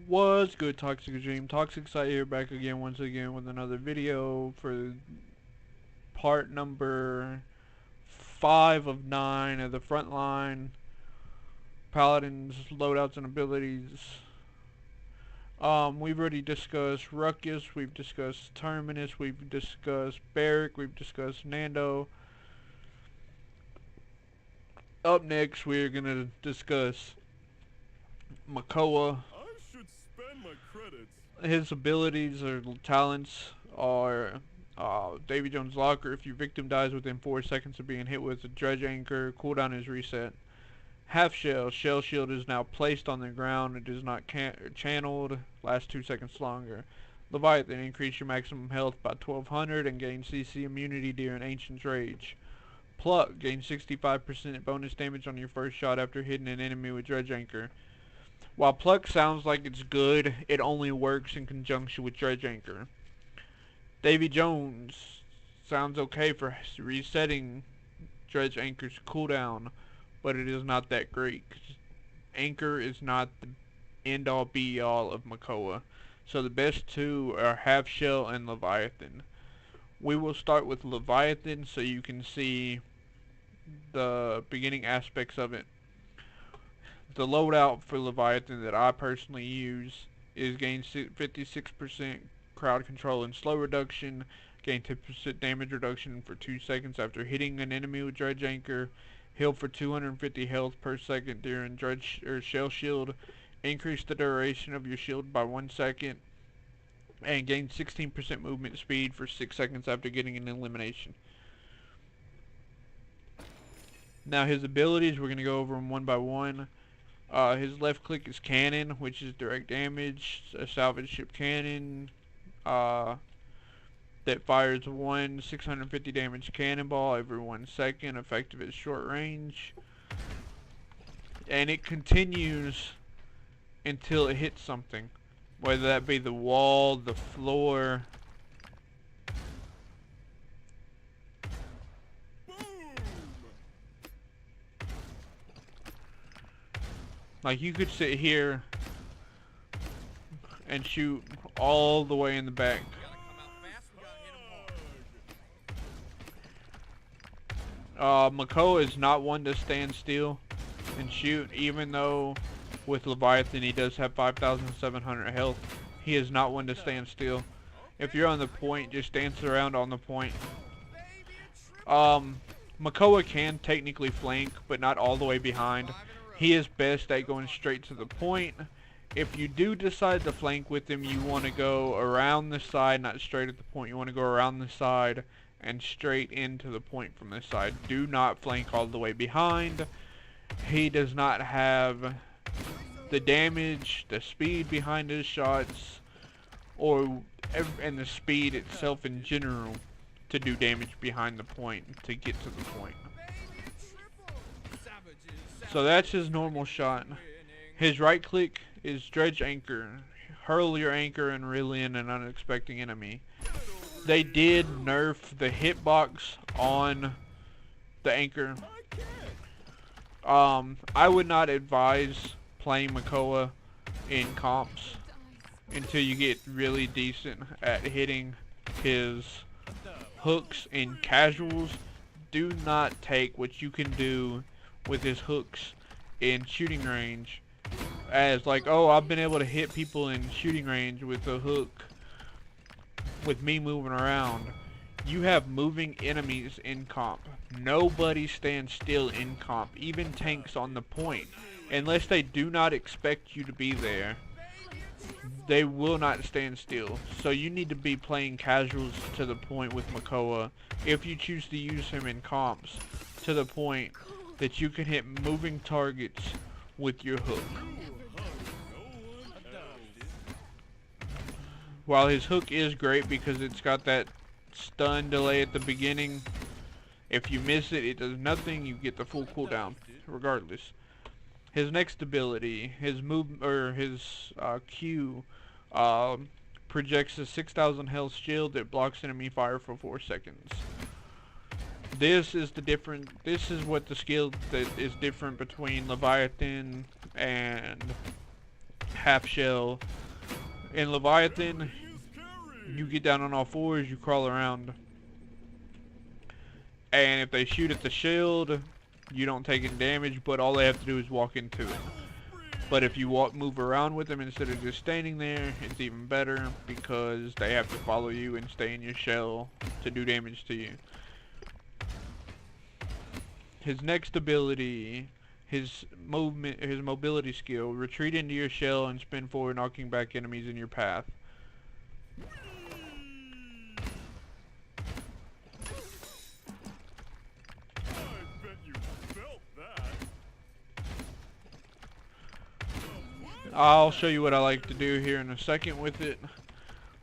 What's good, Toxic Dream? ToxicSight here, back again once again with another video for part number 5 of 9 of the Frontline Paladins loadouts and abilities. We've already discussed Ruckus, we've discussed Terminus, we've discussed Barrack, we've discussed Nando. Up next, we're gonna discuss Makoa. His abilities or talents are Davy Jones' Locker. If your victim dies within 4 seconds of being hit with a dredge anchor, cooldown is reset. Half Shell. Shell shield is now placed on the ground. It is not channeled. Lasts 2 seconds longer. Leviathan. Increase your maximum health by 1200 and gain CC immunity during Ancient's Rage. Pluck. Gain 65% bonus damage on your first shot after hitting an enemy with dredge anchor. While Pluck sounds like it's good, it only works in conjunction with Dredge Anchor. Davy Jones sounds okay for resetting Dredge Anchor's cooldown, but it is not that great. Anchor is not the end-all be-all of Makoa, so the best two are Half Shell and Leviathan. We will start with Leviathan so you can see the beginning aspects of it. The loadout for Leviathan that I personally use is gain 56% crowd control and slow reduction, gain 10% damage reduction for 2 seconds after hitting an enemy with dredge anchor, heal for 250 health per second during dredge or shell shield, increase the duration of your shield by 1 second, and gain 16% movement speed for 6 seconds after getting an elimination. Now his abilities, we're going to go over them one by one. His left click is cannon, which is direct damage, a salvage ship cannon that fires one 650 damage cannonball every 1 second, effective at short range. And it continues until it hits something, whether that be the wall, the floor. Like, you could sit here and shoot all the way in the back. Makoa is not one to stand still and shoot, even though with Leviathan he does have 5,700 health. He is not one to stand still. If you're on the point, just dance around on the point. Makoa can technically flank, but not all the way behind. He is best at going straight to the point. If you do decide to flank with him, you want to go around the side, not straight at the point. You want to go around the side and straight into the point from this side. Do not flank all the way behind. He does not have the damage, the speed behind his shots, and the speed itself in general to do damage behind the point, to get to the point. So that's his normal shot. His right click is dredge anchor. Hurl your anchor and reel in an unexpected enemy. They did nerf the hitbox on the anchor. I would not advise playing Makoa in comps until you get really decent at hitting his hooks in casuals. Do not take what you can do with his hooks in shooting range as like, oh, I've been able to hit people in shooting range with a hook with me moving around. You have moving enemies in comp. Nobody stands still in comp, even tanks on the point. Unless they do not expect you to be there, they will not stand still. So you need to be playing casuals to the point with Makoa if you choose to use him in comps, to the point that you can hit moving targets with your hook. While his hook is great because it's got that stun delay at the beginning, if you miss it, it does nothing. You get the full cooldown regardless. His next ability, his Q, projects a 6,000 health shield that blocks enemy fire for 4 seconds. This is what the skill that is different between Leviathan and half shell. In Leviathan, you get down on all fours, you crawl around. And if they shoot at the shield, you don't take any damage, but all they have to do is walk into it. But if you move around with them instead of just standing there, it's even better because they have to follow you and stay in your shell to do damage to you. His next ability, his mobility skill, retreat into your shell and spin forward, knocking back enemies in your path. I'll show you what I like to do here in a second with it.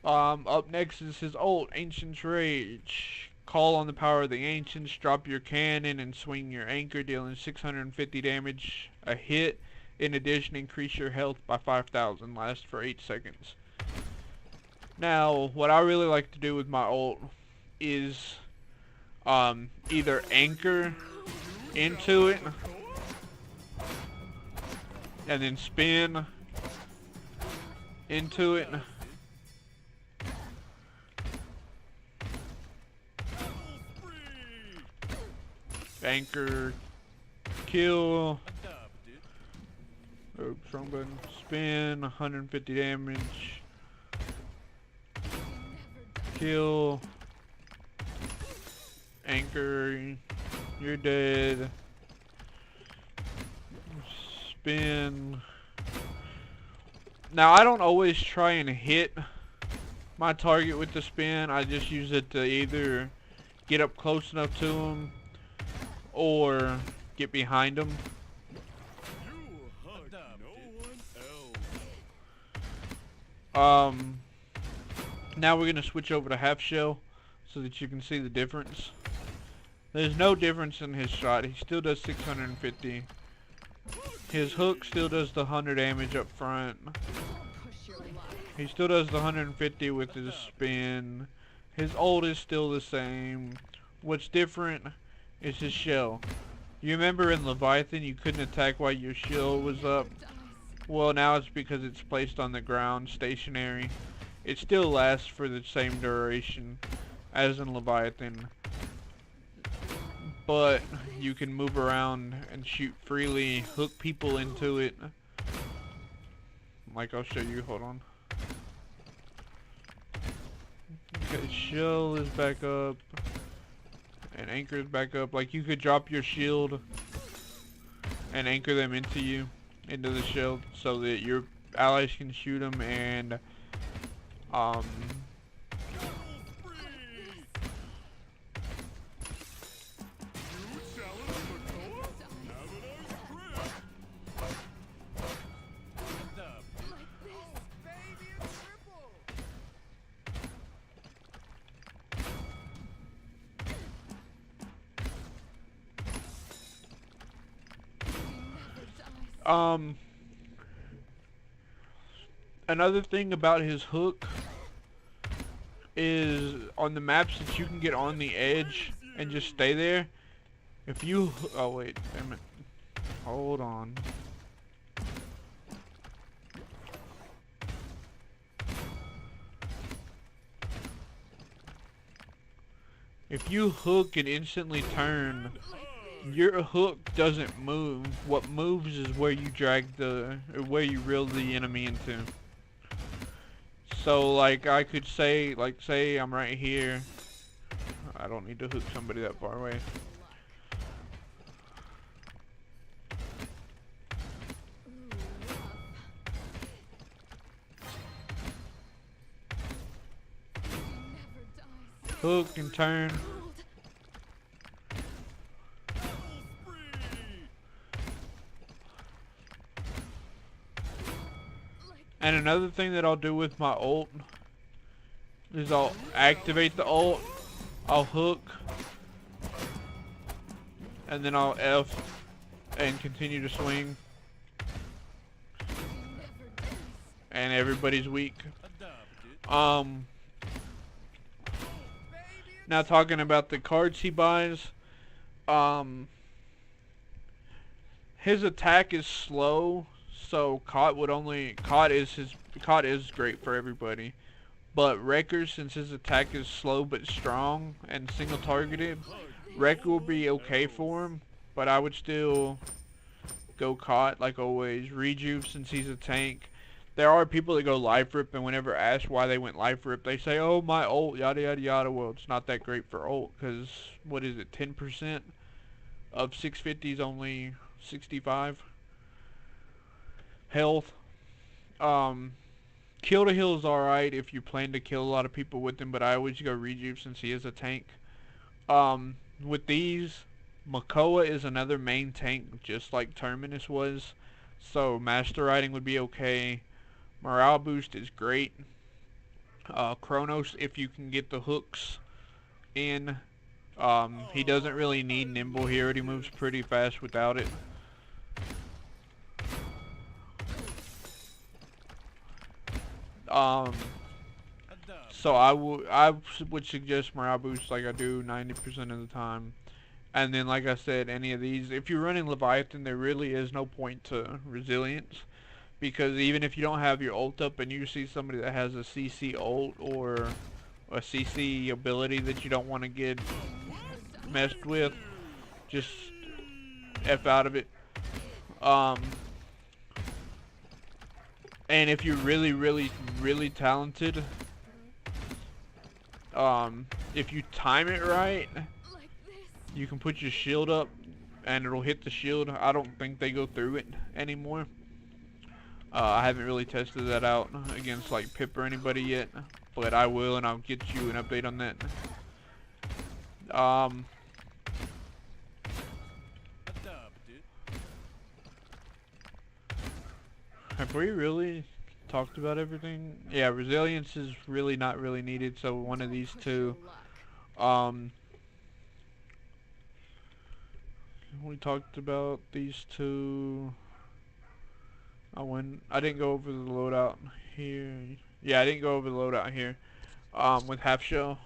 Up next is his ult, Ancient's Rage. Call on the power of the Ancients, drop your cannon and swing your anchor, dealing 650 damage a hit. In addition, increase your health by 5,000, last for 8 seconds. Now, what I really like to do with my ult is either anchor into it and then spin into it, anchor, kill, strong button, spin, 150 damage, kill, anchor, you're dead, spin. Now I don't always try and hit my target with the spin. I just use it to either get up close enough to him or get behind him. Now we're gonna switch over to half shell so that you can see the difference. There's no difference in his shot. He still does 650. His hook still does the 100 damage up front. He still does the 150 with his spin. His ult is still the same. What's different is his shell. You remember in Leviathan you couldn't attack while your shell was up? Well, now it's because it's placed on the ground, stationary. It still lasts for the same duration as in Leviathan, but you can move around and shoot freely, hook people into it. Like I'll show you, hold on. Okay, shell is back up, and anchor is back up. Like you could drop your shield and anchor them into the shell so that your allies can shoot them and another thing about his hook is on the maps that you can get on the edge and just stay there. If you, oh wait, damn it, hold on. If you hook and instantly turn, your hook doesn't move. What moves is where you where you reel the enemy into. So like I could say, like say I'm right here. I don't need to hook somebody that far away. Hook and turn. And another thing that I'll do with my ult is I'll activate the ult, I'll hook, and then I'll F and continue to swing. And everybody's weak. Now talking about the cards he buys, his attack is slow, So Cot is great for everybody. But Wrecker, since his attack is slow but strong and single targeted, Wrecker will be okay for him. But I would still go Cot like always. Rejuve, since he's a tank. There are people that go Life Rip, and whenever asked why they went Life Rip, they say, "Oh, my ult, yada yada yada." Well, it's not that great for ult, because what is it, 10% of 650 is only 65 health. Um, Kill to heal is alright if you plan to kill a lot of people with him, but I always go Rejuve since he is a tank. With these, Makoa is another main tank, just like Terminus was. So Master Riding would be okay. Morale boost is great. Chronos, if you can get the hooks in. He doesn't really need Nimble here. He moves pretty fast without it. So I would suggest morale boost like I do 90% of the time. And then, like I said, any of these, if you're running Leviathan, there really is no point to Resilience. Because even if you don't have your ult up and you see somebody that has a CC ult or a CC ability that you don't want to get messed with, just F out of it. And if you're really talented, if you time it right, you can put your shield up and it'll hit the shield. I don't think they go through it anymore. I haven't really tested that out against like Pip or anybody yet, but I will, and I'll get you an update on that. Have we really talked about everything? Yeah, resilience is really not really needed, so one of these two. We talked about these two. I didn't go over the loadout here. Yeah, I didn't go over the loadout here. With half shell,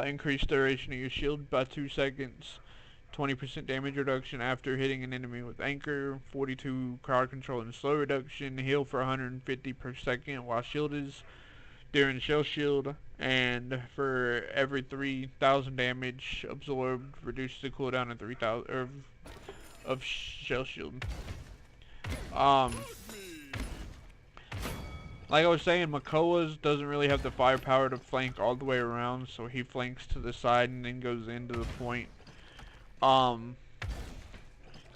increase duration of your shield by 2 seconds. 20% damage reduction after hitting an enemy with anchor. 42 crowd control and slow reduction. Heal for 150 per second while shield is during shell shield, and for every 3,000 damage absorbed, reduces the cooldown of 3,000 of shell shield. Like I was saying, Makoa's doesn't really have the firepower to flank all the way around, so he flanks to the side and then goes into the point.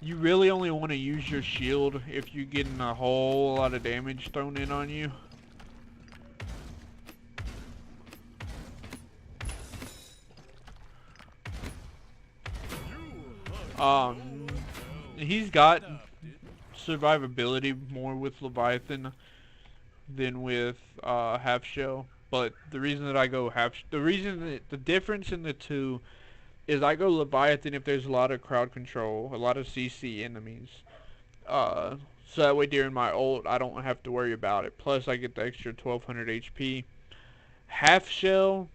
You really only want to use your shield if you're getting a whole lot of damage thrown in on you. He's got survivability more with Leviathan than with half shell, but the reason that I go the difference in the two is I go Leviathan if there's a lot of crowd control, a lot of CC enemies. So that way during my ult I don't have to worry about it. Plus I get the extra 1200 HP. Half shell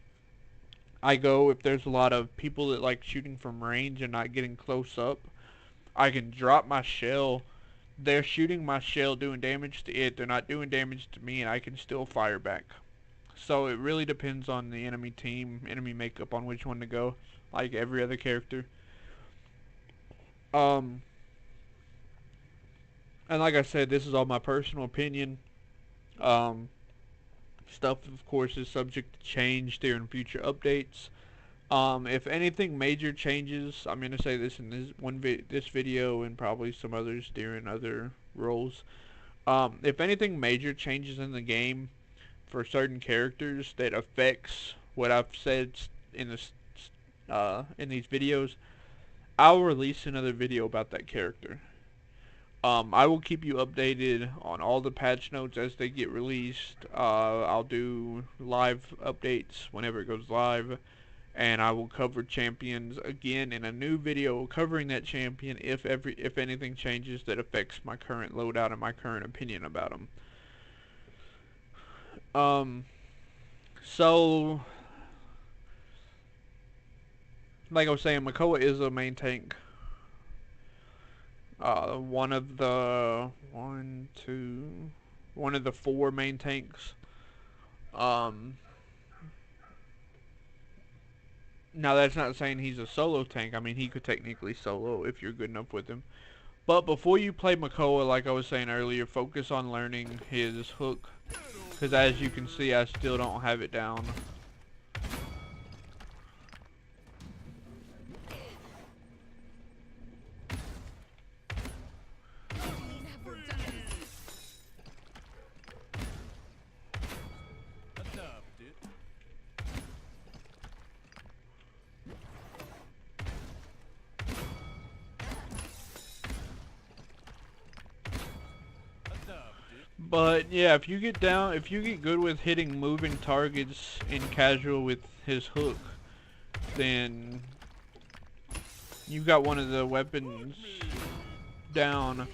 I go if there's a lot of people that like shooting from range and not getting close up. I can drop my shell. They're shooting my shell, doing damage to it. They're not doing damage to me, and I can still fire back. So it really depends on the enemy team, enemy makeup, on which one to go, like every other character. And like I said, this is all my personal opinion. Stuff, of course, is subject to change during future updates. If anything major changes, I'm gonna say this in this video and probably some others during other roles. If anything major changes in the game for certain characters that affects what I've said in this in these videos, I'll release another video about that character. I will keep you updated on all the patch notes as they get released. I'll do live updates whenever it goes live. And I will cover champions again in a new video covering that champion if anything changes that affects my current loadout and my current opinion about them. So like I was saying, Makoa is a main tank. one of the one of the four main tanks. Um, Now that's not saying he's a solo tank. I mean, he could technically solo if you're good enough with him. But before you play Makoa, like I was saying earlier, focus on learning his hook. Because as you can see, I still don't have it down. But yeah, if you get good with hitting moving targets in casual with his hook, then you've got one of the weapons down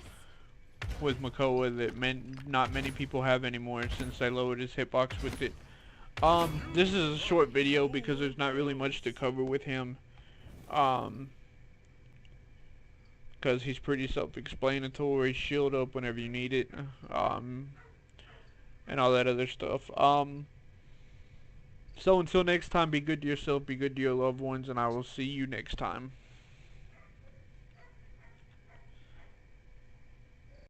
with Makoa that not many people have anymore since they lowered his hitbox with it. This is a short video because there's not really much to cover with him. Because he's pretty self-explanatory. Shield up whenever you need it. And all that other stuff. So until next time, be good to yourself, be good to your loved ones, and I will see you next time.